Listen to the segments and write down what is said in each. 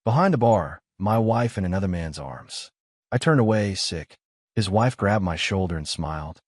Behind a bar, my wife in another man's arms. I turned away, sick. His wife grabbed my shoulder and smiled.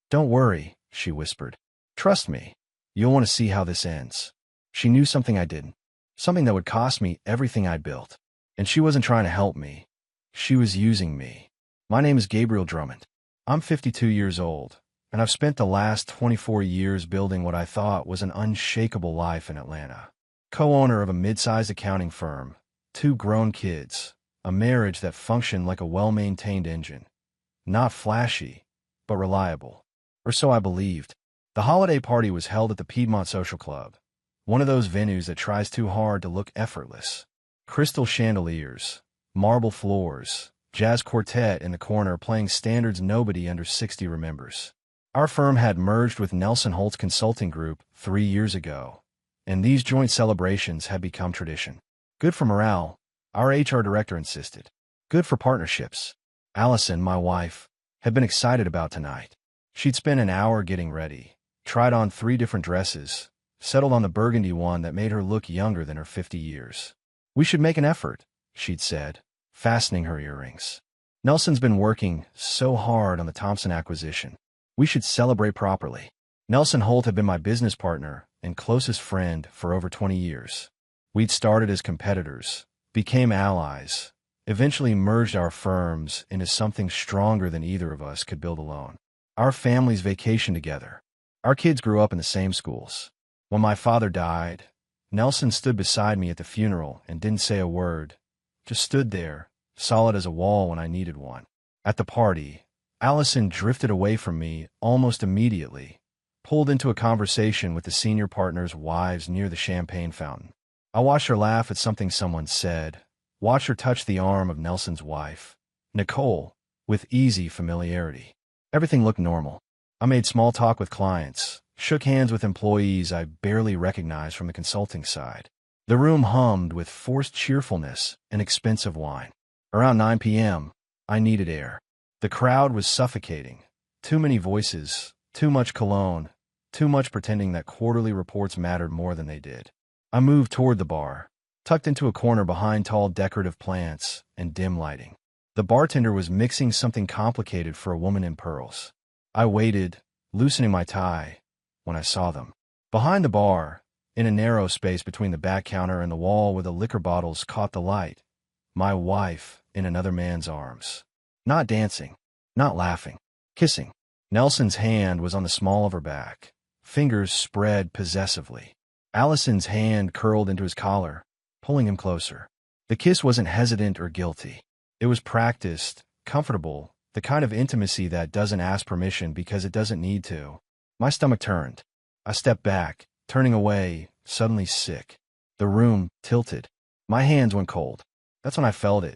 "Don't worry," she whispered. "Trust me. You'll want to see how this ends." She knew something I didn't. Something that would cost me everything I'd built. And she wasn't trying to help me. She was using me. My name is Gabriel Drummond. I'm 52 years old, and I've spent the last 24 years building what I thought was an unshakable life in Atlanta. Co-owner of a mid-sized accounting firm, 2 grown kids, a marriage that functioned like a well-maintained engine. Not flashy, but reliable. Or so I believed. The holiday party was held at the Piedmont Social Club, one of those venues that tries too hard to look effortless. Crystal chandeliers, marble floors, jazz quartet in the corner playing standards nobody under 60 remembers. Our firm had merged with Nelson Holt's consulting group 3 years ago, and these joint celebrations had become tradition. Good for morale, our HR director insisted. Good for partnerships. Allison, my wife, had been excited about tonight. She'd spent an hour getting ready, tried on 3 different dresses, settled on the burgundy one that made her look younger than her 50 years. "We should make an effort," she'd said, fastening her earrings. "Nelson's been working so hard on the Thompson acquisition. We should celebrate properly." Nelson Holt had been my business partner and closest friend for over 20 years. We'd started as competitors, became allies, eventually merged our firms into something stronger than either of us could build alone. Our families vacationed together. Our kids grew up in the same schools. When my father died, Nelson stood beside me at the funeral and didn't say a word, just stood there, solid as a wall when I needed one. At the party, Allison drifted away from me almost immediately, pulled into a conversation with the senior partners' wives near the champagne fountain. I watched her laugh at something someone said, watched her touch the arm of Nelson's wife, Nicole, with easy familiarity. Everything looked normal. I made small talk with clients, shook hands with employees I barely recognized from the consulting side. The room hummed with forced cheerfulness and expensive wine. Around 9 p.m., I needed air. The crowd was suffocating. Too many voices, too much cologne, too much pretending that quarterly reports mattered more than they did. I moved toward the bar, tucked into a corner behind tall decorative plants and dim lighting. The bartender was mixing something complicated for a woman in pearls. I waited, loosening my tie, when I saw them. Behind the bar, in a narrow space between the back counter and the wall where the liquor bottles caught the light, my wife in another man's arms. Not dancing, not laughing, kissing. Nelson's hand was on the small of her back, fingers spread possessively. Allison's hand curled into his collar, pulling him closer. The kiss wasn't hesitant or guilty. It was practiced, comfortable, the kind of intimacy that doesn't ask permission because it doesn't need to. My stomach turned. I stepped back, turning away, suddenly sick. The room tilted. My hands went cold. That's when I felt it.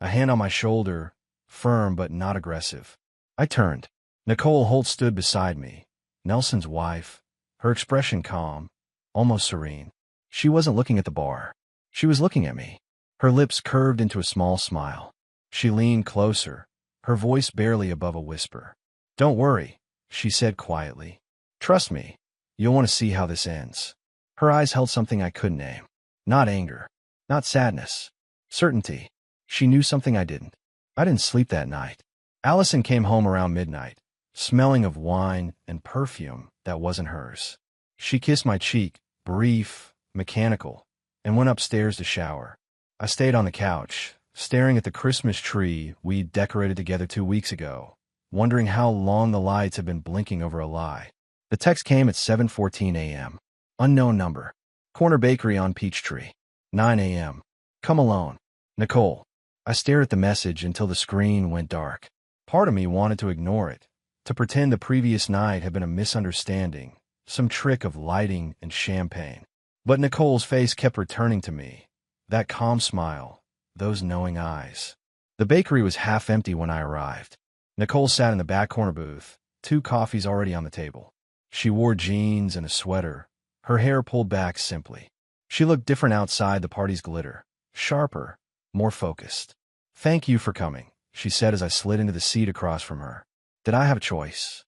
A hand on my shoulder, firm but not aggressive. I turned. Nicole Holt stood beside me, Nelson's wife, her expression calm, almost serene. She wasn't looking at the bar. She was looking at me. Her lips curved into a small smile. She leaned closer, her voice barely above a whisper. "Don't worry," she said quietly. "Trust me. You'll want to see how this ends." Her eyes held something I couldn't name. Not anger. Not sadness. Certainty. She knew something I didn't. I didn't sleep that night. Allison came home around midnight, smelling of wine and perfume that wasn't hers. She kissed my cheek, brief, mechanical, and went upstairs to shower. I stayed on the couch, staring at the Christmas tree we'd decorated together 2 weeks ago, wondering how long the lights had been blinking over a lie. The text came at 7:14 a.m. Unknown number. Corner bakery on Peachtree. 9 a.m. Come alone. Nicole. I stared at the message until the screen went dark. Part of me wanted to ignore it, to pretend the previous night had been a misunderstanding, some trick of lighting and champagne. But Nicole's face kept returning to me, that calm smile, those knowing eyes. The bakery was half empty when I arrived. Nicole sat in the back corner booth, 2 coffees already on the table. She wore jeans and a sweater, her hair pulled back simply. She looked different outside the party's glitter, sharper, more focused. "Thank you for coming," she said as I slid into the seat across from her. "Did I have a choice?"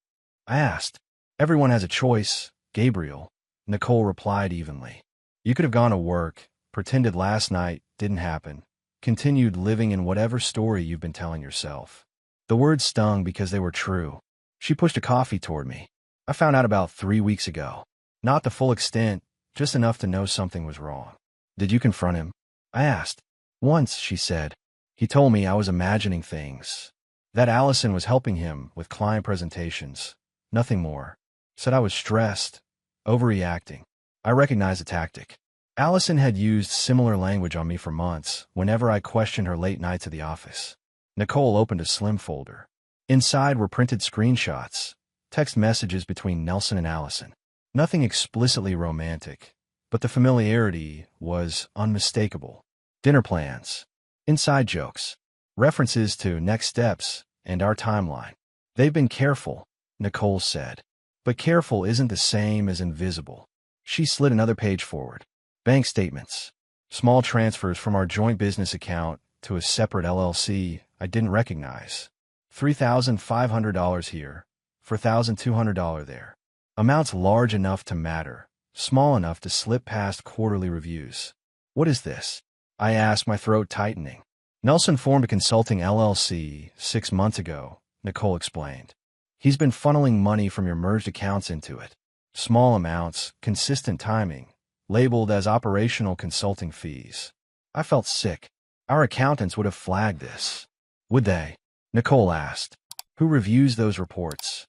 I asked. "Everyone has a choice, Gabriel," Nicole replied evenly. "You could have gone to work, pretended last night didn't happen. Continued living in whatever story you've been telling yourself. The words stung because they were true. She pushed a coffee toward me. I found out about 3 weeks ago. Not the full extent, just enough to know something was wrong. Did you confront him? I asked. Once, she said. He told me I was imagining things. That Allison was helping him with client presentations. Nothing more. Said I was stressed, overreacting. I recognized the tactic. Allison had used similar language on me for months whenever I questioned her late nights at the office. Nicole opened a slim folder. Inside were printed screenshots, text messages between Nelson and Allison. Nothing explicitly romantic, but the familiarity was unmistakable. Dinner plans, inside jokes, references to next steps and our timeline. They've been careful, Nicole said. But careful isn't the same as invisible. She slid another page forward. Bank statements. Small transfers from our joint business account to a separate LLC I didn't recognize. $3,500 here, $4,200 there. Amounts large enough to matter, small enough to slip past quarterly reviews. What is this? I asked, my throat tightening. Nelson formed a consulting LLC 6 months ago, Nicole explained. He's been funneling money from your merged accounts into it. Small amounts, consistent timing, labeled as operational consulting fees. I felt sick. Our accountants would have flagged this. Would they? Nicole asked. Who reviews those reports?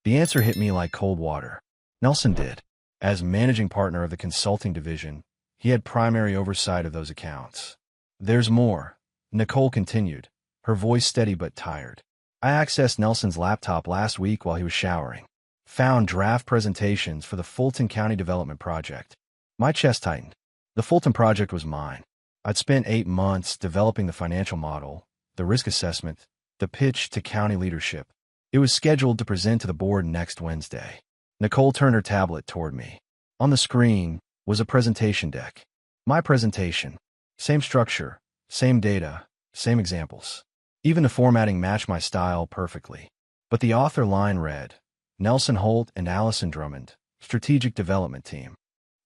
The answer hit me like cold water. Nelson did. As managing partner of the consulting division, he had primary oversight of those accounts. There's more, Nicole continued, her voice steady but tired. I accessed Nelson's laptop last week while he was showering. Found draft presentations for the Fulton County Development Project. My chest tightened. The Fulton project was mine. I'd spent 8 months developing the financial model, the risk assessment, the pitch to county leadership. It was scheduled to present to the board next Wednesday. Nicole turned her tablet toward me. On the screen was a presentation deck. My presentation. Same structure, same data, same examples. Even the formatting matched my style perfectly. But the author line read, Nelson Holt and Allison Drummond, Strategic Development Team.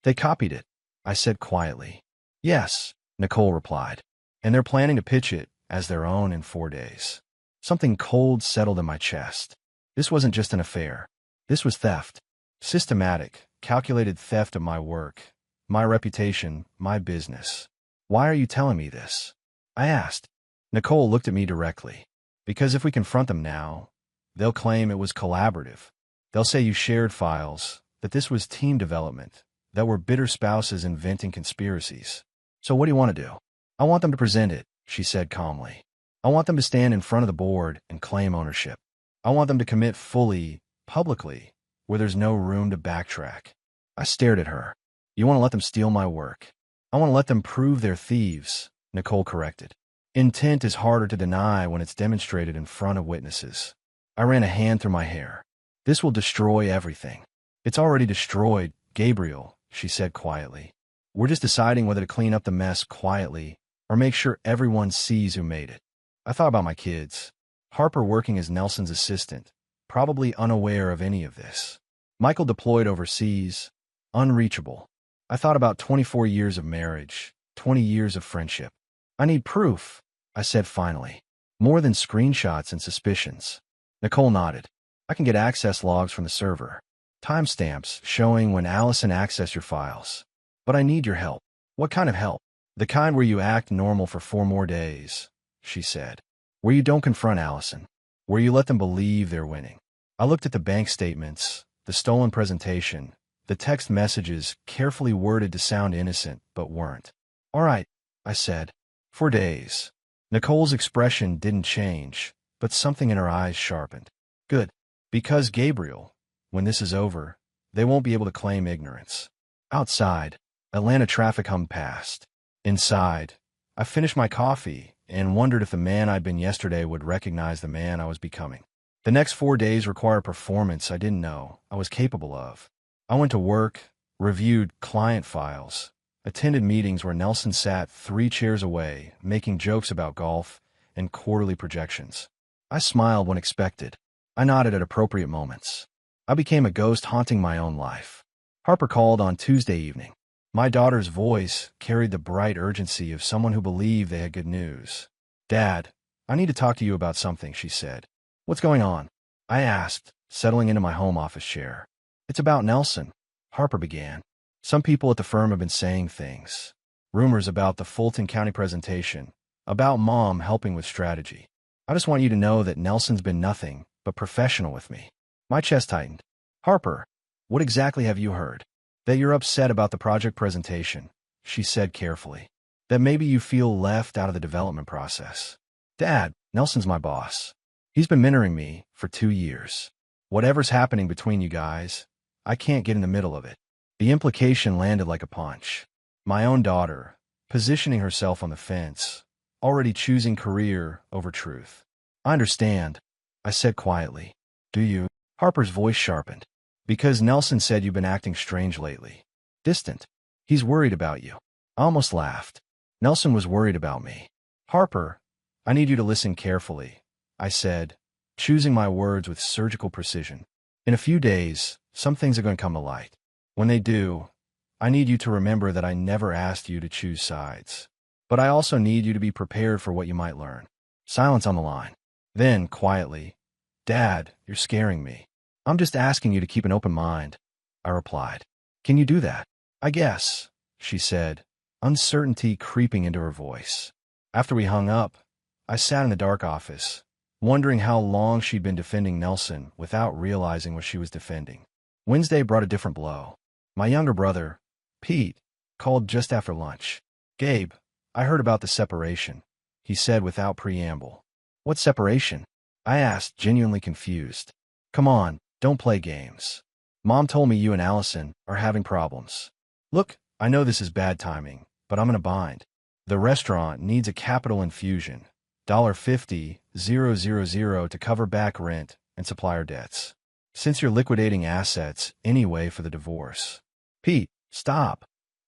They copied it, I said quietly. Yes, Nicole replied. And they're planning to pitch it as their own in 4 days. Something cold settled in my chest. This wasn't just an affair. This was theft. Systematic, calculated theft of my work, my reputation, my business. Why are you telling me this? I asked. Nicole looked at me directly. Because if we confront them now, they'll claim it was collaborative. They'll say you shared files, that this was team development, that we're bitter spouses inventing conspiracies. So what do you want to do? I want them to present it, she said calmly. I want them to stand in front of the board and claim ownership. I want them to commit fully, publicly, where there's no room to backtrack. I stared at her. You want to let them steal my work? I want to let them prove they're thieves, Nicole corrected. Intent is harder to deny when it's demonstrated in front of witnesses. I ran a hand through my hair. This will destroy everything. It's already destroyed, Gabriel, she said quietly. We're just deciding whether to clean up the mess quietly or make sure everyone sees who made it. I thought about my kids. Harper working as Nelson's assistant, probably unaware of any of this. Michael deployed overseas, unreachable. I thought about 24 years of marriage, 20 years of friendship. I need proof, I said finally. More than screenshots and suspicions. Nicole nodded. I can get access logs from the server. Timestamps showing when Allison accessed your files. But I need your help. What kind of help? The kind where you act normal for 4 more days, she said. Where you don't confront Allison. Where you let them believe they're winning. I looked at the bank statements, the stolen presentation, the text messages carefully worded to sound innocent but weren't. All right, I said. 4 days. Nicole's expression didn't change, but something in her eyes sharpened. Good. Because, Gabriel, when this is over, they won't be able to claim ignorance. Outside, Atlanta traffic hummed past. Inside, I finished my coffee and wondered if the man I'd been yesterday would recognize the man I was becoming. The next 4 days required performance I didn't know I was capable of. I went to work, reviewed client files, attended meetings where Nelson sat 3 chairs away, making jokes about golf and quarterly projections. I smiled when expected. I nodded at appropriate moments. I became a ghost haunting my own life. Harper called on Tuesday evening. My daughter's voice carried the bright urgency of someone who believed they had good news. "Dad, I need to talk to you about something," she said. "What's going on?" I asked, settling into my home office chair. "It's about Nelson," Harper began. "Some people at the firm have been saying things. Rumors about the Fulton County presentation, about Mom helping with strategy. I just want you to know that Nelson's been nothing but professional with me." My chest tightened. "Harper, what exactly have you heard?" "That you're upset about the project presentation," she said carefully. "That maybe you feel left out of the development process." "Dad, Nelson's my boss. He's been mentoring me for 2 years. Whatever's happening between you guys, I can't get in the middle of it." The implication landed like a punch. My own daughter, positioning herself on the fence, already choosing career over truth. "I understand," I said quietly. "Do you?" Harper's voice sharpened. "Because Nelson said you've been acting strange lately. Distant. He's worried about you." I almost laughed. Nelson was worried about me. "Harper, I need you to listen carefully," I said, choosing my words with surgical precision. "In a few days, some things are going to come to light. When they do, I need you to remember that I never asked you to choose sides. But I also need you to be prepared for what you might learn." Silence on the line. Then, quietly, "Dad, you're scaring me." "I'm just asking you to keep an open mind," I replied. "Can you do that?" "I guess," she said, uncertainty creeping into her voice. After we hung up, I sat in the dark office, wondering how long she'd been defending Nelson without realizing what she was defending. Wednesday brought a different blow. My younger brother, Pete, called just after lunch. "Gabe, I heard about the separation," he said without preamble. "What separation?" I asked, genuinely confused. "Come on, don't play games. Mom told me you and Allison are having problems. Look, I know this is bad timing, but I'm in a bind. The restaurant needs a capital infusion, $50,000 to cover back rent and supplier debts. Since you're liquidating assets anyway for the divorce." "Pete, stop,"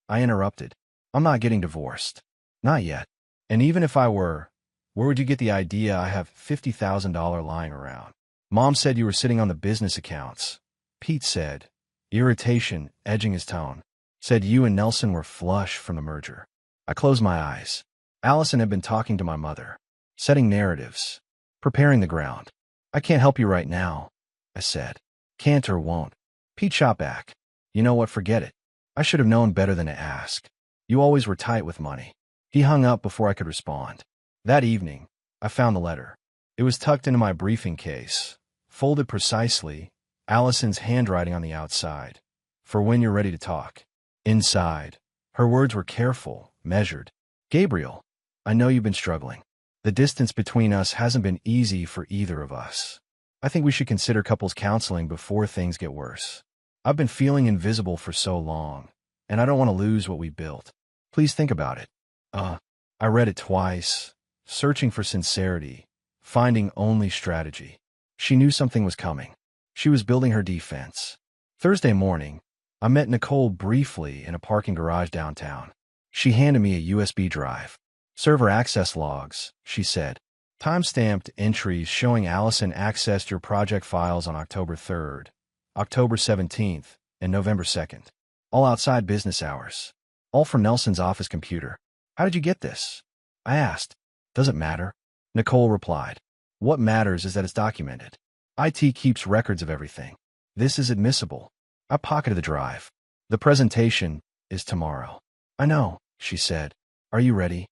I interrupted. "I'm not getting divorced. Not yet. And even if I were, where would you get the idea I have $50,000 lying around?" "Mom said you were sitting on the business accounts," Pete said, irritation edging his tone. "Said you and Nelson were flush from the merger." I closed my eyes. Allison had been talking to my mother, setting narratives, preparing the ground. "I can't help you right now," I said. "Can't or won't." Pete shot back. "You know what, forget it. I should have known better than to ask. You always were tight with money." He hung up before I could respond. That evening, I found the letter. It was tucked into my briefing case, folded precisely, Allison's handwriting on the outside. "For when you're ready to talk." Inside, her words were careful, measured. "Gabriel, I know you've been struggling. The distance between us hasn't been easy for either of us. I think we should consider couples counseling before things get worse. I've been feeling invisible for so long, and I don't want to lose what we built. Please think about it." I read it twice, searching for sincerity, finding only strategy. She knew something was coming. She was building her defense. Thursday morning, I met Nicole briefly in a parking garage downtown. She handed me a USB drive. "Server access logs," she said. "Time-stamped entries showing Allison accessed your project files on October 3rd, October 17th, and November 2nd. All outside business hours. All from Nelson's office computer." "How did you get this?" I asked. "Does it matter?" Nicole replied. "What matters is that it's documented. IT keeps records of everything. This is admissible." I pocketed the drive. "The presentation is tomorrow." "I know," she said. "Are you ready?"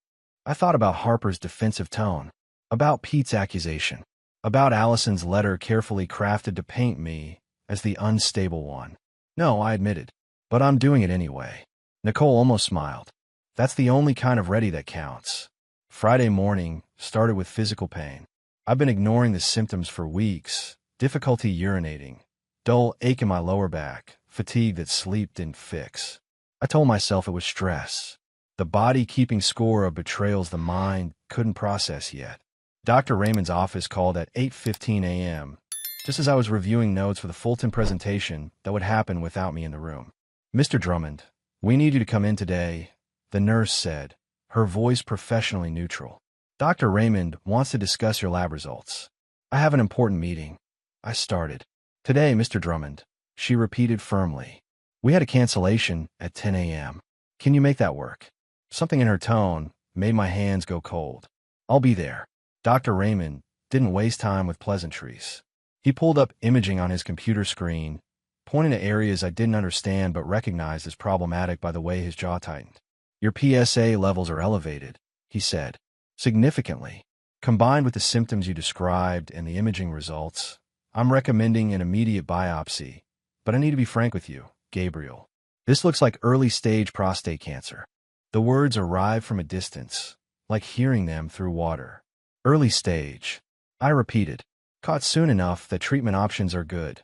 I thought about Harper's defensive tone, about Pete's accusation, about Allison's letter carefully crafted to paint me as the unstable one. "No," I admitted, "but I'm doing it anyway." Nicole almost smiled. "That's the only kind of ready that counts." Friday morning started with physical pain. I've been ignoring the symptoms for weeks: difficulty urinating, dull ache in my lower back, fatigue that sleep didn't fix. I told myself it was stress, the body keeping score of betrayals the mind couldn't process yet. Dr. Raymond's office called at 8:15 a.m., just as I was reviewing notes for the Fulton presentation that would happen without me in the room. "Mr. Drummond, we need you to come in today," the nurse said, her voice professionally neutral. "Dr. Raymond wants to discuss your lab results." "I have an important meeting," I started. "Today, Mr. Drummond," she repeated firmly. "We had a cancellation at 10 a.m. Can you make that work? Something in her tone made my hands go cold. I'll be there. Dr. Raymond didn't waste time with pleasantries. He pulled up imaging on his computer screen, pointing to areas I didn't understand but recognized as problematic by the way his jaw tightened. Your PSA levels are elevated, he said, significantly. Combined with the symptoms you described and the imaging results, I'm recommending an immediate biopsy. But I need to be frank with you, Gabriel. This looks like early-stage prostate cancer. The words arrived from a distance, like hearing them through water. Early stage. I repeated. Caught soon enough that treatment options are good.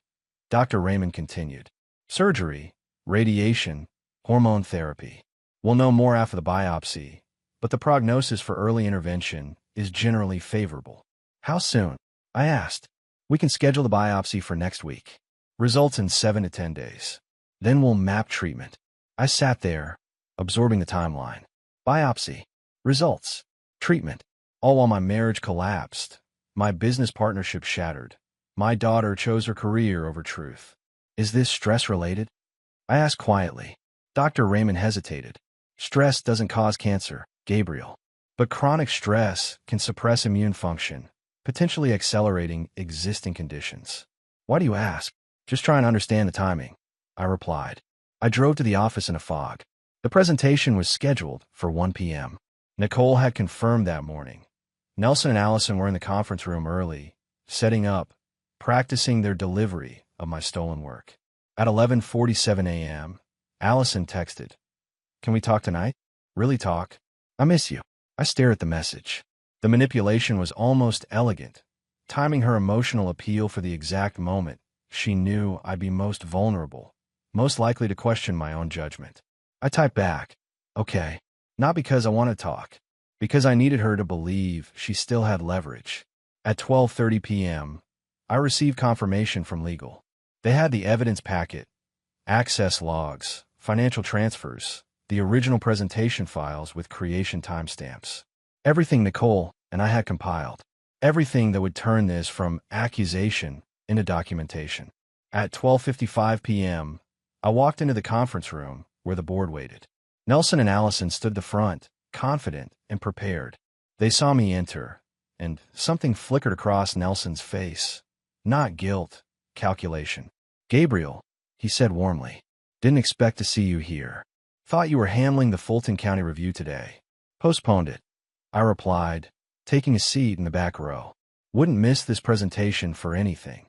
Dr. Raymond continued. Surgery, radiation, hormone therapy. We'll know more after the biopsy, but the prognosis for early intervention is generally favorable. How soon? I asked. We can schedule the biopsy for next week. Results in 7 to 10 days. Then we'll map treatment. I sat there, absorbing the timeline. Biopsy. Results. Treatment. All while my marriage collapsed. My business partnership shattered. My daughter chose her career over truth. Is this stress-related? I asked quietly. Dr. Raymond hesitated. Stress doesn't cause cancer, Gabriel. But chronic stress can suppress immune function, potentially accelerating existing conditions. Why do you ask? Just trying to understand the timing, I replied. I drove to the office in a fog. The presentation was scheduled for 1 p.m. Nicole had confirmed that morning. Nelson and Allison were in the conference room early, setting up, practicing their delivery of my stolen work. At 11:47 a.m., Allison texted, Can we talk tonight? Really talk? I miss you. I stare at the message. The manipulation was almost elegant, timing her emotional appeal for the exact moment she knew I'd be most vulnerable, most likely to question my own judgment. I typed back, okay, not because I want to talk, because I needed her to believe she still had leverage. At 12:30 p.m., I received confirmation from legal. They had the evidence packet, access logs, financial transfers, the original presentation files with creation timestamps. Everything Nicole and I had compiled. Everything that would turn this from accusation into documentation. At 12:55 p.m., I walked into the conference room where the board waited. Nelson and Allison stood the front, confident and prepared. They saw me enter, and something flickered across Nelson's face. Not guilt, calculation. Gabriel, he said warmly, didn't expect to see you here. Thought you were handling the Fulton County Review today. Postponed it, I replied, taking a seat in the back row. Wouldn't miss this presentation for anything.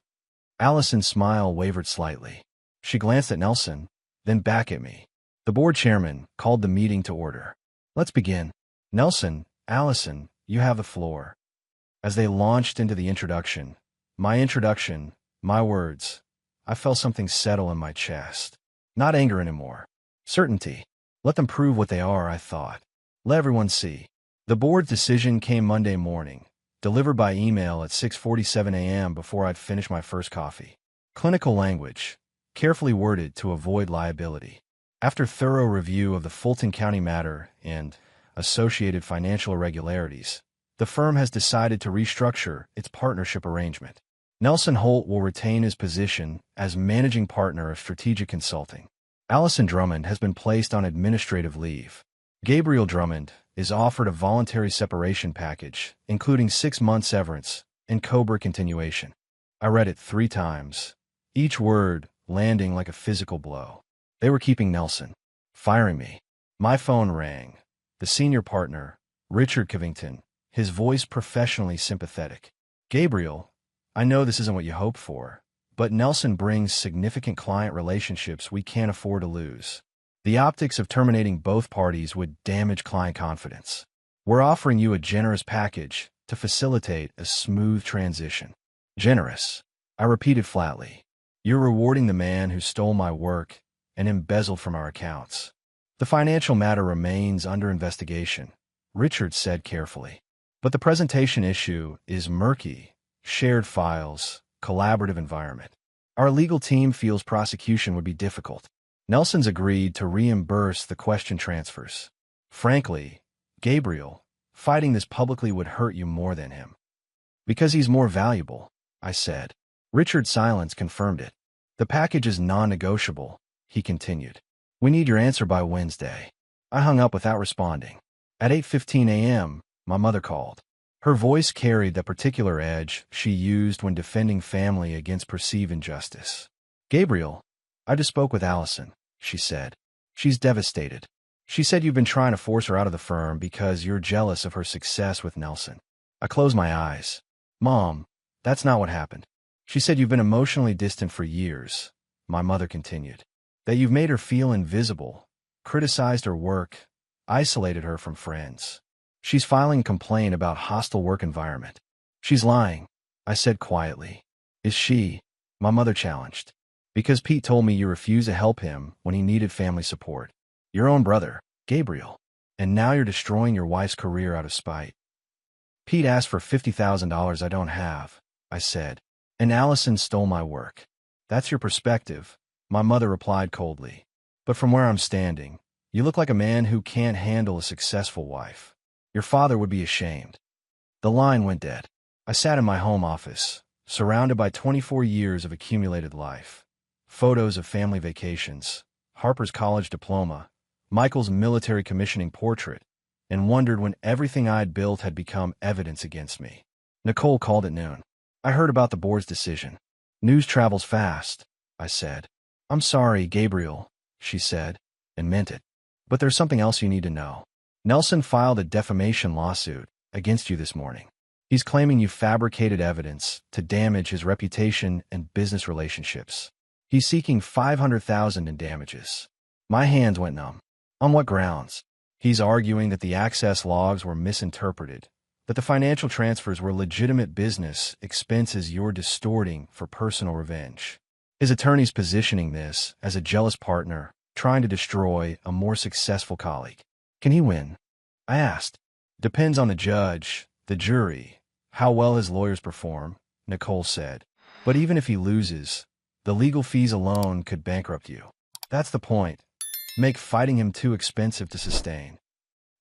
Allison's smile wavered slightly. She glanced at Nelson, then back at me. The board chairman called the meeting to order. Let's begin. Nelson, Allison, you have the floor. As they launched into the introduction, my words, I felt something settle in my chest. Not anger anymore. Certainty. Let them prove what they are, I thought. Let everyone see. The board's decision came Monday morning, delivered by email at 6:47 a.m. before I'd finished my first coffee. Clinical language, carefully worded to avoid liability. After thorough review of the Fulton County matter and associated financial irregularities, the firm has decided to restructure its partnership arrangement. Nelson Holt will retain his position as managing partner of strategic consulting. Allison Drummond has been placed on administrative leave. Gabriel Drummond is offered a voluntary separation package, including 6 months severance and COBRA continuation. I read it 3 times, each word landing like a physical blow. They were keeping Nelson, firing me. My phone rang. The senior partner, Richard Covington, his voice professionally sympathetic. Gabriel, I know this isn't what you hoped for, but Nelson brings significant client relationships we can't afford to lose. The optics of terminating both parties would damage client confidence. We're offering you a generous package to facilitate a smooth transition. Generous, I repeated flatly. You're rewarding the man who stole my work and embezzled from our accounts. The financial matter remains under investigation, Richard said carefully. But the presentation issue is murky, shared files, collaborative environment. Our legal team feels prosecution would be difficult. Nelson's agreed to reimburse the question transfers. Frankly, Gabriel, fighting this publicly would hurt you more than him. Because he's more valuable, I said. Richard's silence confirmed it. The package is non-negotiable, he continued. We need your answer by Wednesday. I hung up without responding. At 8:15 a.m., my mother called. Her voice carried that particular edge she used when defending family against perceived injustice. "Gabriel, I just spoke with Allison," she said. "She's devastated. She said you've been trying to force her out of the firm because you're jealous of her success with Nelson." I closed my eyes. "Mom, that's not what happened. She said you've been emotionally distant for years," my mother continued. "That you've made her feel invisible, criticized her work, isolated her from friends. She's filing a complaint about hostile work environment." "She's lying," I said quietly. "Is she?" my mother challenged. "Because Pete told me you refused to help him when he needed family support. Your own brother, Gabriel. And now you're destroying your wife's career out of spite." "Pete asked for $50,000 I don't have," I said. "And Allison stole my work." "That's your perspective," my mother replied coldly. "But from where I'm standing, you look like a man who can't handle a successful wife. Your father would be ashamed." The line went dead. I sat in my home office, surrounded by 24 years of accumulated life. Photos of family vacations, Harper's college diploma, Michael's military commissioning portrait, and wondered when everything I'd built had become evidence against me. Nicole called at noon. "I heard about the board's decision." "News travels fast," I said. "I'm sorry, Gabriel," she said, and meant it. "But there's something else you need to know. Nelson filed a defamation lawsuit against you this morning. He's claiming you fabricated evidence to damage his reputation and business relationships. He's seeking $500,000 in damages." My hands went numb. "On what grounds?" "He's arguing that the access logs were misinterpreted, that the financial transfers were legitimate business expenses you're distorting for personal revenge. His attorney's positioning this as a jealous partner trying to destroy a more successful colleague." "Can he win?" I asked. "Depends on the judge, the jury, how well his lawyers perform," Nicole said. "But even if he loses, the legal fees alone could bankrupt you. That's the point. Make fighting him too expensive to sustain."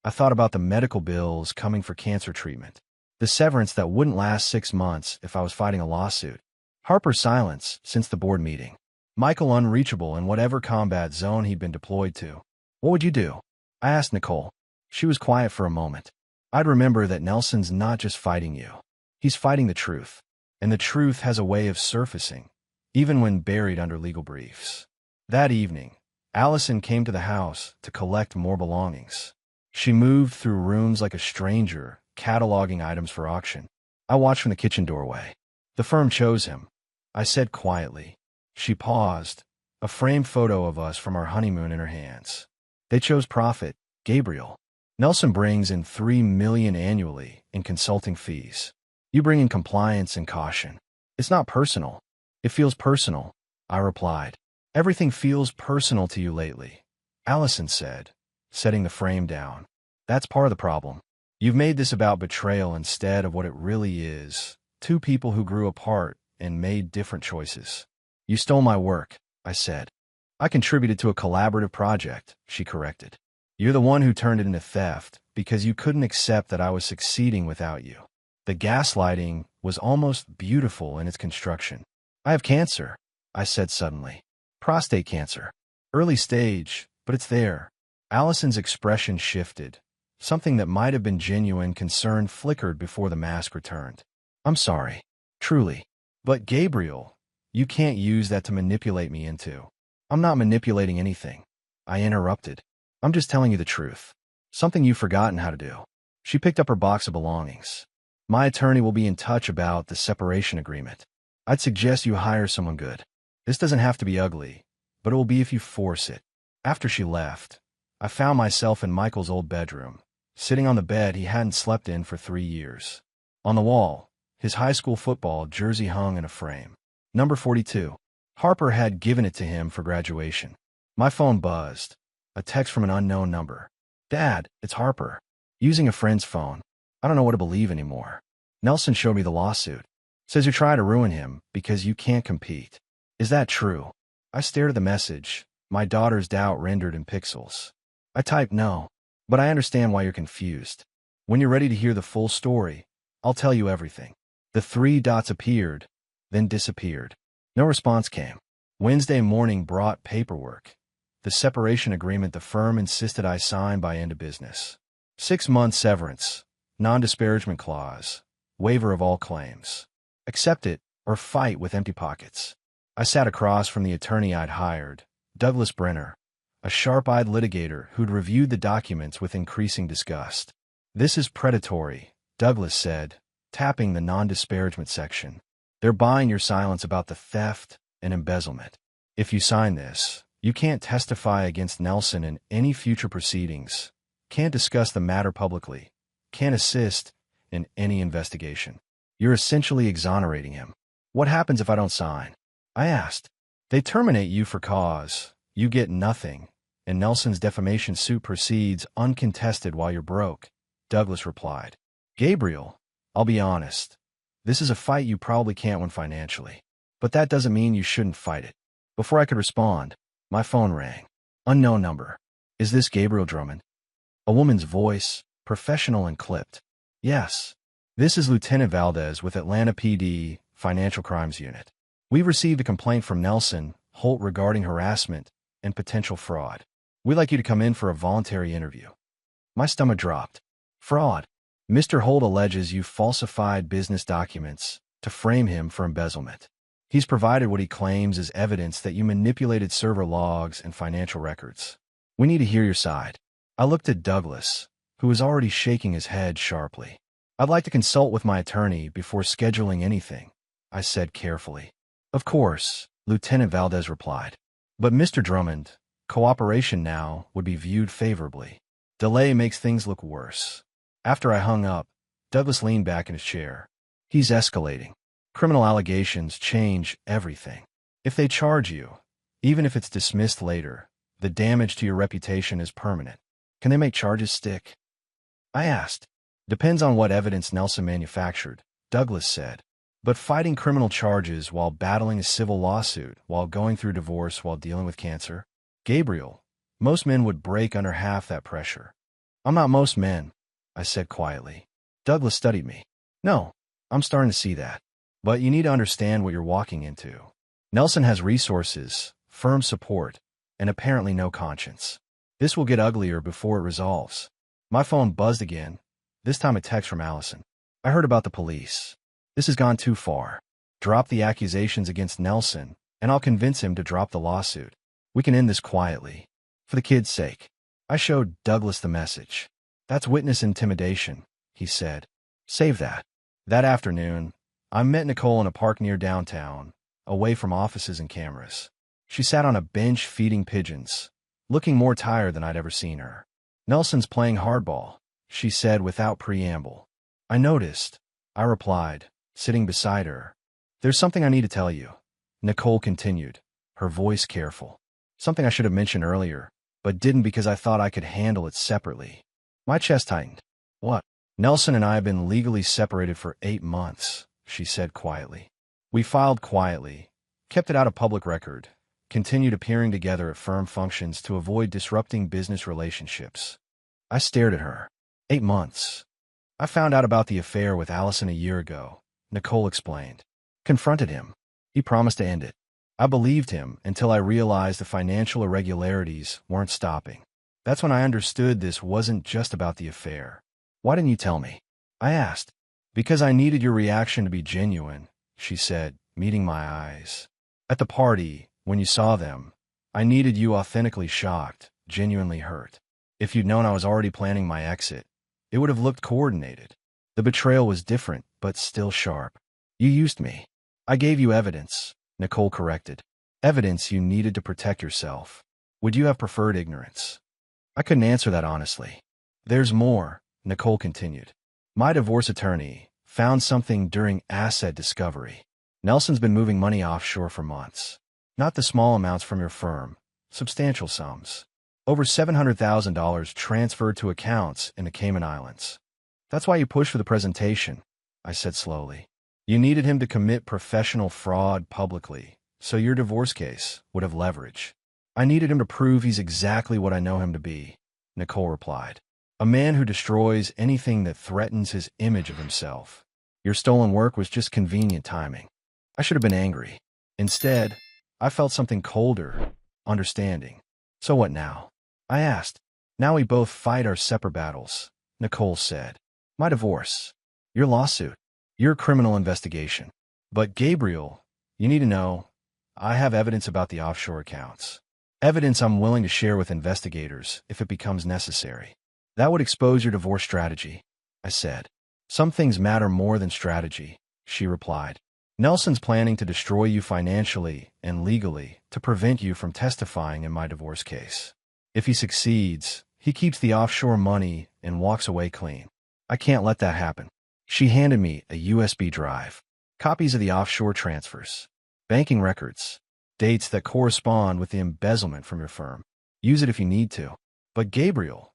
I thought about the medical bills coming for cancer treatment, the severance that wouldn't last 6 months if I was fighting a lawsuit, Harper's silence since the board meeting, Michael unreachable in whatever combat zone he'd been deployed to. "What would you do?" I asked Nicole. She was quiet for a moment. "I'd remember that Nelson's not just fighting you. He's fighting the truth. And the truth has a way of surfacing, even when buried under legal briefs." That evening, Allison came to the house to collect more belongings. She moved through rooms like a stranger, cataloging items for auction. I watched from the kitchen doorway. "The firm chose him," I said quietly. She paused, a framed photo of us from our honeymoon in her hands. "They chose profit, Gabriel. Nelson brings in $3 million annually in consulting fees. You bring in compliance and caution. It's not personal." "It feels personal," I replied. "Everything feels personal to you lately," Allison said, setting the frame down. "That's part of the problem. You've made this about betrayal instead of what it really is, two people who grew apart and made different choices." "You stole my work," I said. "I contributed to a collaborative project," she corrected. "You're the one who turned it into theft because you couldn't accept that I was succeeding without you." The gaslighting was almost beautiful in its construction. "I have cancer," I said suddenly. "Prostate cancer. Early stage, but it's there." Allison's expression shifted. Something that might have been genuine concern flickered before the mask returned. "I'm sorry. Truly. But Gabriel, you can't use that to manipulate me into." "I'm not manipulating anything," I interrupted. "I'm just telling you the truth. Something you've forgotten how to do." She picked up her box of belongings. "My attorney will be in touch about the separation agreement. I'd suggest you hire someone good. This doesn't have to be ugly, but it will be if you force it." After she left, I found myself in Michael's old bedroom, sitting on the bed he hadn't slept in for 3 years. On the wall, his high school football jersey hung in a frame. Number 42. Harper had given it to him for graduation. My phone buzzed. A text from an unknown number. "Dad, it's Harper. Using a friend's phone. I don't know what to believe anymore. Nelson showed me the lawsuit. Says you're trying to ruin him because you can't compete. Is that true?" I stared at the message, my daughter's doubt rendered in pixels. I typed no, but I understand why you're confused. When you're ready to hear the full story, I'll tell you everything. The 3 dots appeared, then disappeared. No response came. Wednesday morning brought paperwork. the separation agreement the firm insisted I sign by end of business. 6-month severance, non-disparagement clause, waiver of all claims. Accept it or fight with empty pockets. I sat across from the attorney I'd hired, Douglas Brenner, a sharp-eyed litigator who'd reviewed the documents with increasing disgust. This is predatory, Douglas said, tapping the non-disparagement section. They're buying your silence about the theft and embezzlement. If you sign this, you can't testify against Nelson in any future proceedings, can't discuss the matter publicly, can't assist in any investigation. You're essentially exonerating him. What happens if I don't sign? I asked. They terminate you for cause. You get nothing, and Nelson's defamation suit proceeds uncontested while you're broke, Douglas replied. Gabriel, I'll be honest. This is a fight you probably can't win financially. But that doesn't mean you shouldn't fight it. Before I could respond, my phone rang. Unknown number. Is this Gabriel Drummond? A woman's voice, professional and clipped. Yes. This is Lieutenant Valdez with Atlanta PD, Financial Crimes Unit. We've received a complaint from Nelson Holt regarding harassment and potential fraud. We'd like you to come in for a voluntary interview. My stomach dropped. Fraud. Mr. Holt alleges you falsified business documents to frame him for embezzlement. He's provided what he claims is evidence that you manipulated server logs and financial records. We need to hear your side. I looked at Douglas, who was already shaking his head sharply. I'd like to consult with my attorney before scheduling anything, I said carefully. Of course, Lieutenant Valdez replied. But Mr. Drummond, cooperation now would be viewed favorably. Delay makes things look worse. After I hung up, Douglas leaned back in his chair. He's escalating. Criminal allegations change everything. If they charge you, even if it's dismissed later, the damage to your reputation is permanent. Can they make charges stick? I asked. Depends on what evidence Nelson manufactured, Douglas said. But fighting criminal charges while battling a civil lawsuit, while going through divorce, while dealing with cancer? Gabriel, most men would break under half that pressure. I'm not most men, I said quietly. Douglas studied me. No, I'm starting to see that. But you need to understand what you're walking into. Nelson has resources, firm support, and apparently no conscience. This will get uglier before it resolves. My phone buzzed again, this time a text from Allison. I heard about the police. This has gone too far. Drop the accusations against Nelson, and I'll convince him to drop the lawsuit. We can end this quietly. For the kid's sake. I showed Douglas the message. That's witness intimidation, he said. Save that. That afternoon, I met Nicole in a park near downtown, away from offices and cameras. She sat on a bench feeding pigeons, looking more tired than I'd ever seen her. Nelson's playing hardball, she said without preamble. I noticed, I replied, sitting beside her. There's something I need to tell you, Nicole continued, her voice careful. Something I should have mentioned earlier, but didn't because I thought I could handle it separately. My chest tightened. What? Nelson and I have been legally separated for 8 months, she said quietly. We filed quietly, kept it out of public record, continued appearing together at firm functions to avoid disrupting business relationships. I stared at her. 8 months. I found out about the affair with Allison a year ago, Nicole explained. Confronted him. He promised to end it. I believed him until I realized the financial irregularities weren't stopping. That's when I understood this wasn't just about the affair. Why didn't you tell me? I asked. Because I needed your reaction to be genuine, she said, meeting my eyes. At the party, when you saw them, I needed you authentically shocked, genuinely hurt. If you'd known I was already planning my exit, it would have looked coordinated. The betrayal was different, but still sharp. You used me. I gave you evidence, Nicole corrected. Evidence you needed to protect yourself. Would you have preferred ignorance? I couldn't answer that honestly. There's more, Nicole continued. My divorce attorney found something during asset discovery. Nelson's been moving money offshore for months. Not the small amounts from your firm, substantial sums. Over $700,000 transferred to accounts in the Cayman Islands. That's why you pushed for the presentation, I said slowly. You needed him to commit professional fraud publicly, so your divorce case would have leverage. I needed him to prove he's exactly what I know him to be, Nicole replied. A man who destroys anything that threatens his image of himself. Your stolen work was just convenient timing. I should have been angry. Instead, I felt something colder, understanding. So what now? I asked. Now we both fight our separate battles, Nicole said. My divorce. Your lawsuit. Your criminal investigation. But Gabriel, you need to know, I have evidence about the offshore accounts. Evidence I'm willing to share with investigators if it becomes necessary. That would expose your divorce strategy, I said. Some things matter more than strategy, she replied. Nelson's planning to destroy you financially and legally to prevent you from testifying in my divorce case. If he succeeds, he keeps the offshore money and walks away clean. I can't let that happen. She handed me a USB drive, copies of the offshore transfers, banking records, dates that correspond with the embezzlement from your firm. Use it if you need to. But Gabriel,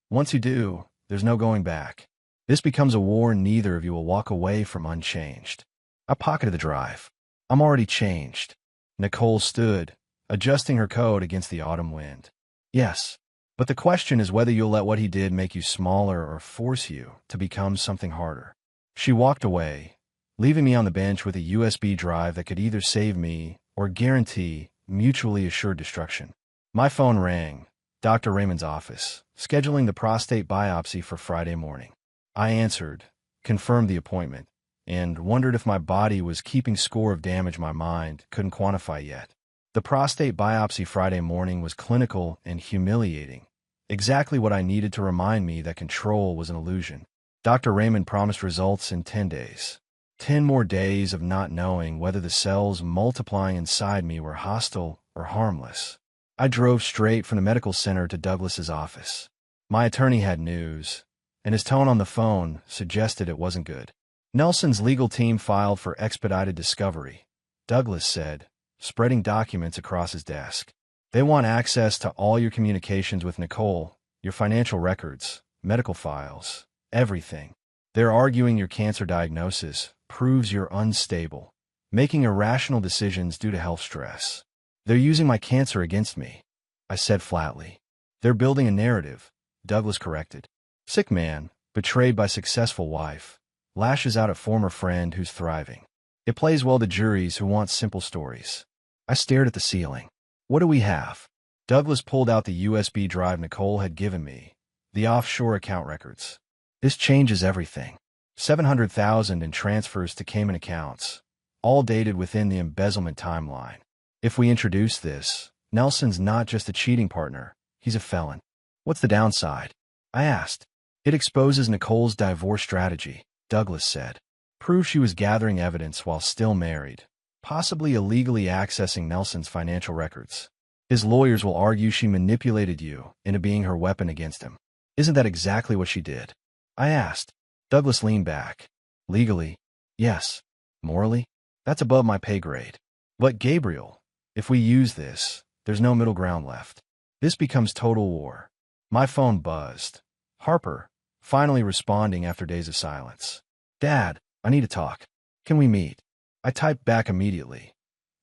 once you do, there's no going back. This becomes a war neither of you will walk away from unchanged. I pocketed the drive. I'm already changed. Nicole stood, adjusting her coat against the autumn wind. Yes, but the question is whether you'll let what he did make you smaller or force you to become something harder. She walked away, leaving me on the bench with a USB drive that could either save me or guarantee mutually assured destruction. My phone rang, Dr. Raymond's office, scheduling the prostate biopsy for Friday morning. I answered, confirmed the appointment, and wondered if my body was keeping score of damage my mind couldn't quantify yet. The prostate biopsy Friday morning was clinical and humiliating, exactly what I needed to remind me that control was an illusion. Dr. Raymond promised results in 10 days. 10 more days of not knowing whether the cells multiplying inside me were hostile or harmless. I drove straight from the medical center to Douglas's office. My attorney had news, and his tone on the phone suggested it wasn't good. Nelson's legal team filed for expedited discovery, Douglas said, spreading documents across his desk. They want access to all your communications with Nicole, your financial records, medical files, everything. They're arguing your cancer diagnosis proves you're unstable, making irrational decisions due to health stress. They're using my cancer against me, I said flatly. They're building a narrative, Douglas corrected. Sick man, betrayed by successful wife, lashes out at former friend who's thriving. It plays well to juries who want simple stories. I stared at the ceiling. What do we have? Douglas pulled out the USB drive Nicole had given me, the offshore account records. This changes everything. 700,000 in transfers to Cayman accounts, all dated within the embezzlement timeline. If we introduce this, Nelson's not just a cheating partner, he's a felon. What's the downside? I asked. It exposes Nicole's divorce strategy, Douglas said. Proves she was gathering evidence while still married, possibly illegally accessing Nelson's financial records. His lawyers will argue she manipulated you into being her weapon against him. Isn't that exactly what she did? I asked. Douglas leaned back. Legally, yes. Morally, that's above my pay grade. But Gabriel, if we use this, there's no middle ground left. This becomes total war. My phone buzzed. Harper, finally responding after days of silence. Dad, I need to talk. Can we meet? I typed back immediately.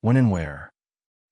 When and where?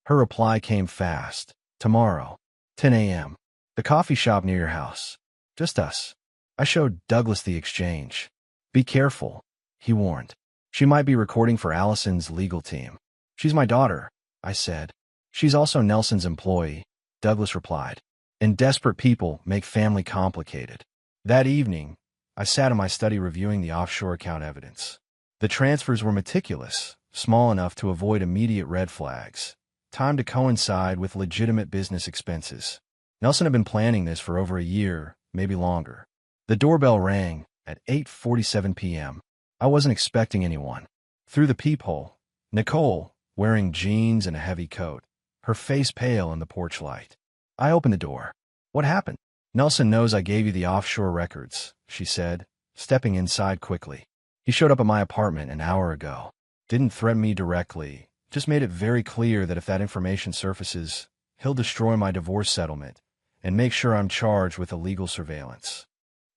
Her reply came fast. Tomorrow, 10 a.m. The coffee shop near your house. Just us. I showed Douglas the exchange. Be careful, he warned. She might be recording for Allison's legal team. She's my daughter, I said. She's also Nelson's employee, Douglas replied. And desperate people make family complicated. That evening, I sat in my study reviewing the offshore account evidence. The transfers were meticulous, small enough to avoid immediate red flags, timed to coincide with legitimate business expenses. Nelson had been planning this for over a year, maybe longer. The doorbell rang at 8:47 p.m. I wasn't expecting anyone. Through the peephole, Nicole, wearing jeans and a heavy coat, her face pale in the porch light. I opened the door. What happened? Nelson knows I gave you the offshore records, she said, stepping inside quickly. He showed up at my apartment an hour ago. Didn't threaten me directly, just made it very clear that if that information surfaces, he'll destroy my divorce settlement and make sure I'm charged with illegal surveillance.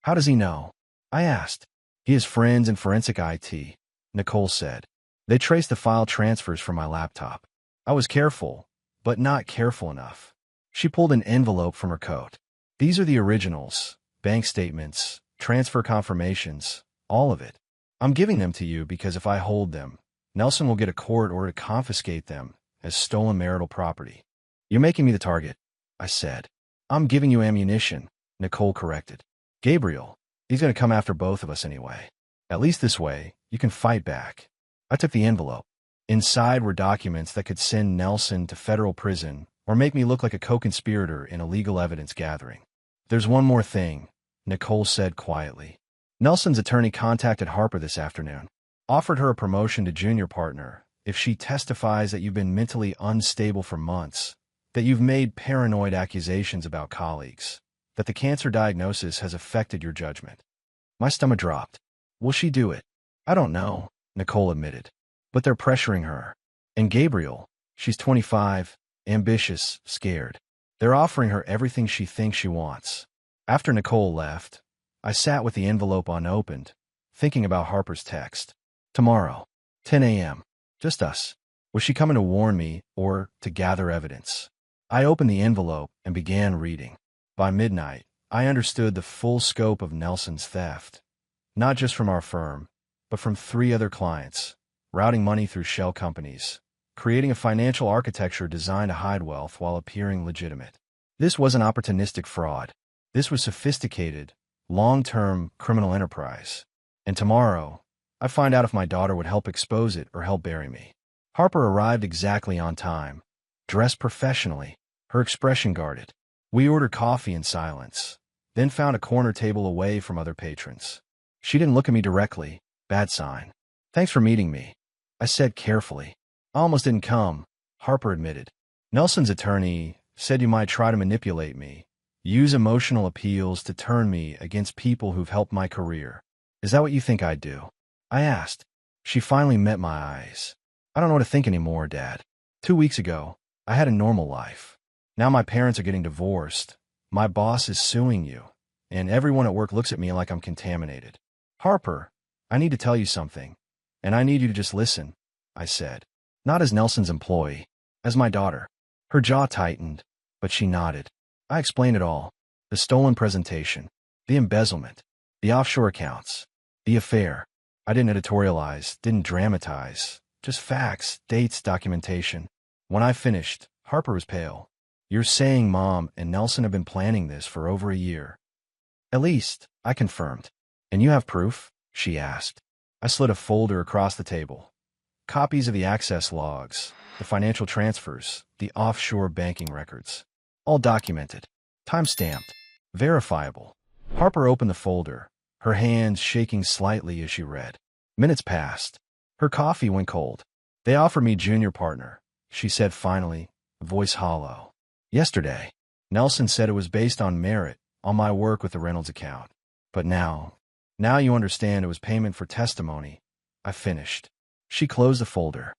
How does he know? I asked. He has friends in forensic IT, Nicole said. They traced the file transfers from my laptop. I was careful, but not careful enough. She pulled an envelope from her coat. These are the originals, bank statements, transfer confirmations, all of it. I'm giving them to you because if I hold them, Nelson will get a court order to confiscate them as stolen marital property. You're making me the target, I said. I'm giving you ammunition, Nicole corrected. Gabriel, he's going to come after both of us anyway. At least this way, you can fight back. I took the envelope. Inside were documents that could send Nelson to federal prison or make me look like a co-conspirator in a legal evidence gathering. There's one more thing, Nicole said quietly. Nelson's attorney contacted Harper this afternoon, offered her a promotion to junior partner if she testifies that you've been mentally unstable for months, that you've made paranoid accusations about colleagues, that the cancer diagnosis has affected your judgment. My stomach dropped. Will she do it? I don't know, Nicole admitted. But they're pressuring her. And Gabriel, she's 25, ambitious, scared. They're offering her everything she thinks she wants. After Nicole left, I sat with the envelope unopened, thinking about Harper's text. Tomorrow, 10 a.m. Just us. Was she coming to warn me or to gather evidence? I opened the envelope and began reading. By midnight, I understood the full scope of Nelson's theft. Not just from our firm, but from 3 other clients, routing money through shell companies, creating a financial architecture designed to hide wealth while appearing legitimate. This wasn't opportunistic fraud. This was sophisticated, long-term criminal enterprise. And tomorrow, I'd find out if my daughter would help expose it or help bury me. Harper arrived exactly on time, dressed professionally, her expression guarded. We ordered coffee in silence, then found a corner table away from other patrons. She didn't look at me directly, bad sign. Thanks for meeting me, I said carefully. I almost didn't come, Harper admitted. Nelson's attorney said you might try to manipulate me, use emotional appeals to turn me against people who've helped my career. Is that what you think I'd do? I asked. She finally met my eyes. I don't know what to think anymore, Dad. 2 weeks ago, I had a normal life. Now my parents are getting divorced. My boss is suing you, and everyone at work looks at me like I'm contaminated. Harper, I need to tell you something, and I need you to just listen, I said. Not as Nelson's employee, as my daughter. Her jaw tightened, but she nodded. I explained it all. The stolen presentation, the embezzlement, the offshore accounts, the affair. I didn't editorialize, didn't dramatize, just facts, dates, documentation. When I finished, Harper was pale. You're saying Mom and Nelson have been planning this for over a year. At least, I confirmed. And you have proof? She asked. I slid a folder across the table. Copies of the access logs, the financial transfers, the offshore banking records. All documented, time-stamped, verifiable. Harper opened the folder, her hands shaking slightly as she read. Minutes passed. Her coffee went cold. They offered me junior partner, she said finally, voice hollow. Yesterday, Nelson said it was based on merit, on my work with the Reynolds account. But now you understand it was payment for testimony. I finished. She closed the folder.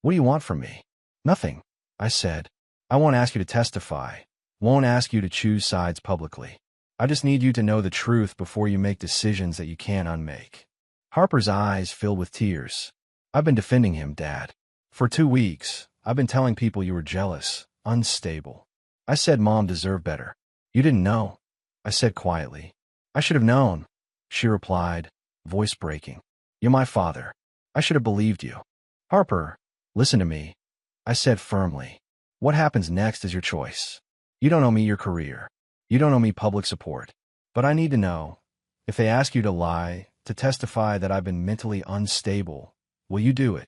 What do you want from me? Nothing, I said. I won't ask you to testify. Won't ask you to choose sides publicly. I just need you to know the truth before you make decisions that you can't unmake. Harper's eyes filled with tears. I've been defending him, Dad. For 2 weeks, I've been telling people you were jealous, unstable. I said Mom deserved better. You didn't know, I said quietly. I should have known, she replied, voice breaking. You're my father. I should have believed you. Harper, listen to me, I said firmly. What happens next is your choice. You don't owe me your career. You don't owe me public support. But I need to know, if they ask you to lie, to testify that I've been mentally unstable, will you do it?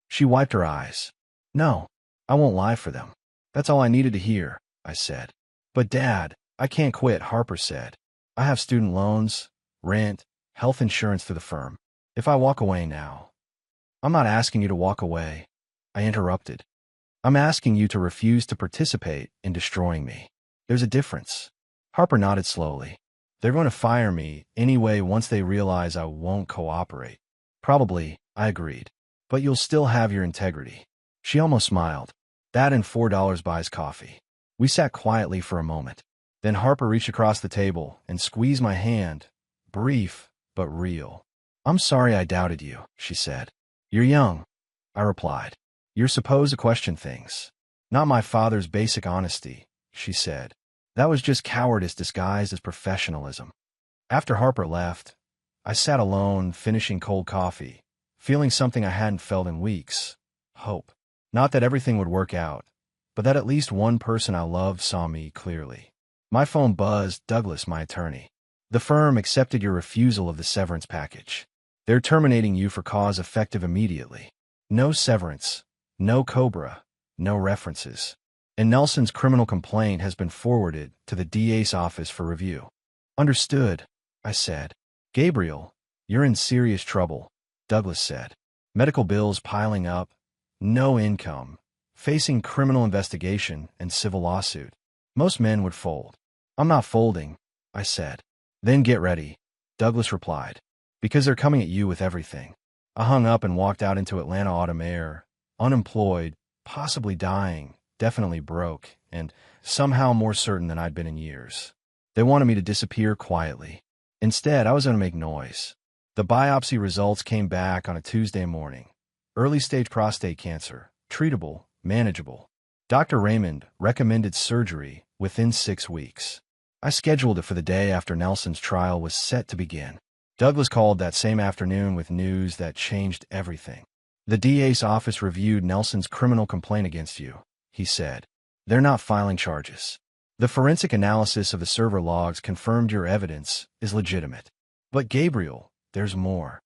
She wiped her eyes. No, I won't lie for them. That's all I needed to hear, I said. But Dad, I can't quit, Harper said. I have student loans, rent, health insurance through the firm. If I walk away now. I'm not asking you to walk away, I interrupted. I'm asking you to refuse to participate in destroying me. There's a difference. Harper nodded slowly. They're going to fire me anyway once they realize I won't cooperate. Probably, I agreed. But you'll still have your integrity. She almost smiled. That and $4 buys coffee. We sat quietly for a moment. Then Harper reached across the table and squeezed my hand, brief but real. I'm sorry I doubted you, she said. You're young, I replied. You're supposed to question things. Not my father's basic honesty, she said. That was just cowardice disguised as professionalism. After Harper left, I sat alone, finishing cold coffee, feeling something I hadn't felt in weeks. Hope. Not that everything would work out, but that at least one person I loved saw me clearly. My phone buzzed. Douglas, my attorney. The firm accepted your refusal of the severance package. They're terminating you for cause effective immediately. No severance, no COBRA, no references. And Nelson's criminal complaint has been forwarded to the DA's office for review. Understood, I said. Gabriel, you're in serious trouble, Douglas said. Medical bills piling up, no income, facing criminal investigation and civil lawsuit. Most men would fold. I'm not folding, I said. Then get ready, Douglas replied, because they're coming at you with everything. I hung up and walked out into Atlanta autumn air, unemployed, possibly dying, definitely broke, and somehow more certain than I'd been in years. They wanted me to disappear quietly. Instead, I was going to make noise. The biopsy results came back on a Tuesday morning. Early-stage prostate cancer, treatable, manageable. Dr. Raymond recommended surgery within 6 weeks. I scheduled it for the day after Nelson's trial was set to begin. Douglas called that same afternoon with news that changed everything. The DA's office reviewed Nelson's criminal complaint against you, he said. They're not filing charges. The forensic analysis of the server logs confirmed your evidence is legitimate. But Gabriel, there's more.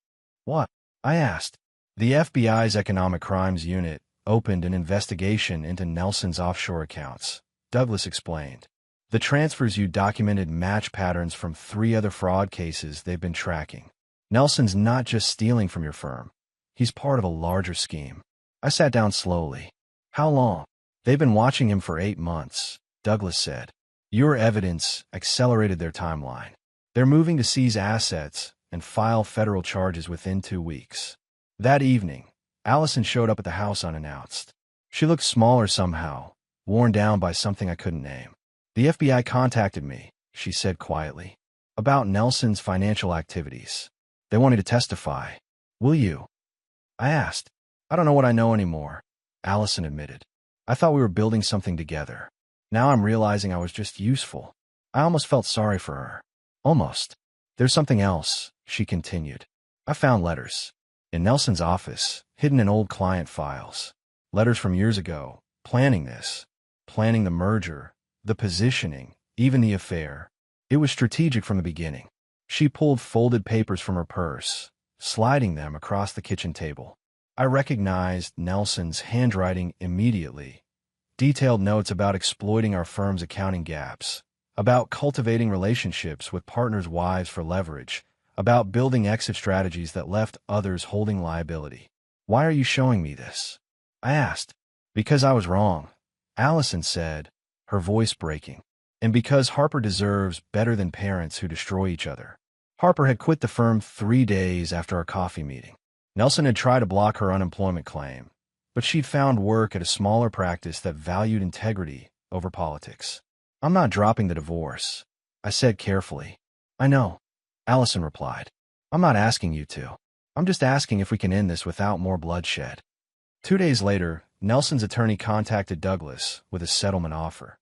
What? I asked. The FBI's Economic Crimes Unit opened an investigation into Nelson's offshore accounts, Douglas explained. The transfers you documented match patterns from 3 other fraud cases they've been tracking. Nelson's not just stealing from your firm. He's part of a larger scheme. I sat down slowly. How long? They've been watching him for 8 months, Douglas said. Your evidence accelerated their timeline. They're moving to seize assets and file federal charges within 2 weeks. That evening, Allison showed up at the house unannounced. She looked smaller somehow, worn down by something I couldn't name. The FBI contacted me, she said quietly, about Nelson's financial activities. They wanted to testify. Will you? I asked. I don't know what I know anymore, Allison admitted. I thought we were building something together. Now I'm realizing I was just useful. I almost felt sorry for her. Almost. There's something else, she continued. I found letters. In Nelson's office, hidden in old client files. Letters from years ago, planning this, planning the merger, the positioning, even the affair. It was strategic from the beginning. She pulled folded papers from her purse, sliding them across the kitchen table. I recognized Nelson's handwriting immediately. Detailed notes about exploiting our firm's accounting gaps, about cultivating relationships with partners' wives for leverage, about building exit strategies that left others holding liability. Why are you showing me this? I asked. Because I was wrong, Allison said, her voice breaking. And because Harper deserves better than parents who destroy each other. Harper had quit the firm 3 days after our coffee meeting. Nelson had tried to block her unemployment claim, but she'd found work at a smaller practice that valued integrity over politics. I'm not dropping the divorce, I said carefully. I know, Allison replied. I'm not asking you to. I'm just asking if we can end this without more bloodshed. 2 days later, Nelson's attorney contacted Douglas with a settlement offer.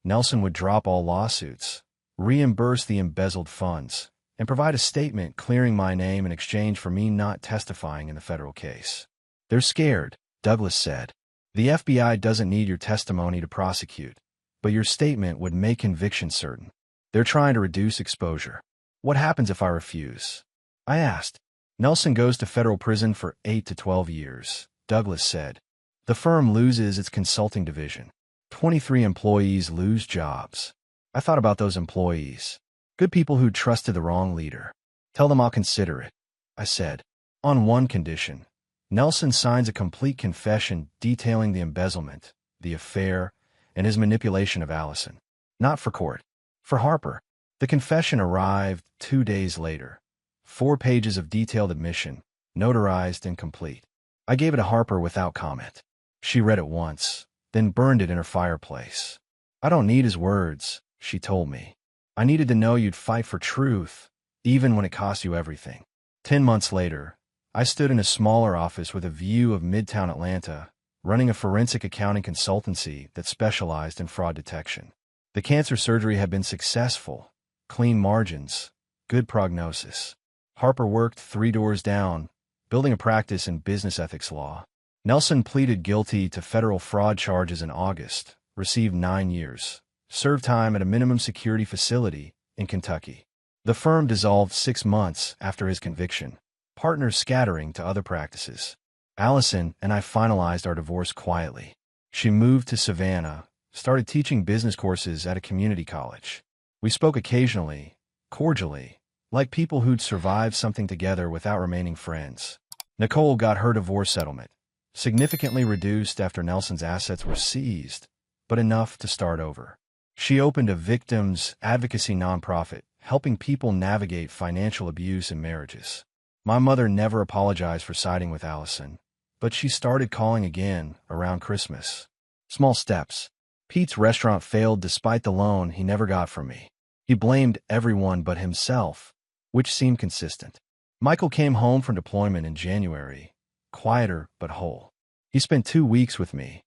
Nelson would drop all lawsuits, reimburse the embezzled funds, and provide a statement clearing my name in exchange for me not testifying in the federal case. They're scared, Douglas said. The FBI doesn't need your testimony to prosecute, but your statement would make conviction certain. They're trying to reduce exposure. What happens if I refuse? I asked. Nelson goes to federal prison for 8 to 12 years, Douglas said. The firm loses its consulting division. 23 employees lose jobs. I thought about those employees. Good people who trusted the wrong leader. Tell them I'll consider it, I said. On one condition. Nelson signs a complete confession detailing the embezzlement, the affair, and his manipulation of Allison. Not for court. For Harper. The confession arrived 2 days later. 4 pages of detailed admission, notarized and complete. I gave it to Harper without comment. She read it once, then burned it in her fireplace. I don't need his words, she told me. I needed to know you'd fight for truth, even when it cost you everything. 10 months later, I stood in a smaller office with a view of Midtown Atlanta, running a forensic accounting consultancy that specialized in fraud detection. The cancer surgery had been successful, clean margins, good prognosis. Harper worked 3 doors down, building a practice in business ethics law. Nelson pleaded guilty to federal fraud charges in August, received 9 years, served time at a minimum security facility in Kentucky. The firm dissolved 6 months after his conviction, partners scattering to other practices. Allison and I finalized our divorce quietly. She moved to Savannah, started teaching business courses at a community college. We spoke occasionally, cordially, like people who'd survived something together without remaining friends. Nicole got her divorce settlement, significantly reduced after Nelson's assets were seized, but enough to start over. She opened a victims advocacy nonprofit, helping people navigate financial abuse in marriages. My mother never apologized for siding with Allison, but she started calling again around Christmas. Small steps. Pete's restaurant failed despite the loan he never got from me. He blamed everyone but himself, which seemed consistent. Michael came home from deployment in January, quieter but whole. He spent 2 weeks with me.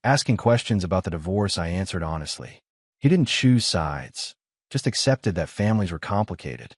Asking questions about the divorce, I answered honestly. He didn't choose sides, just accepted that families were complicated.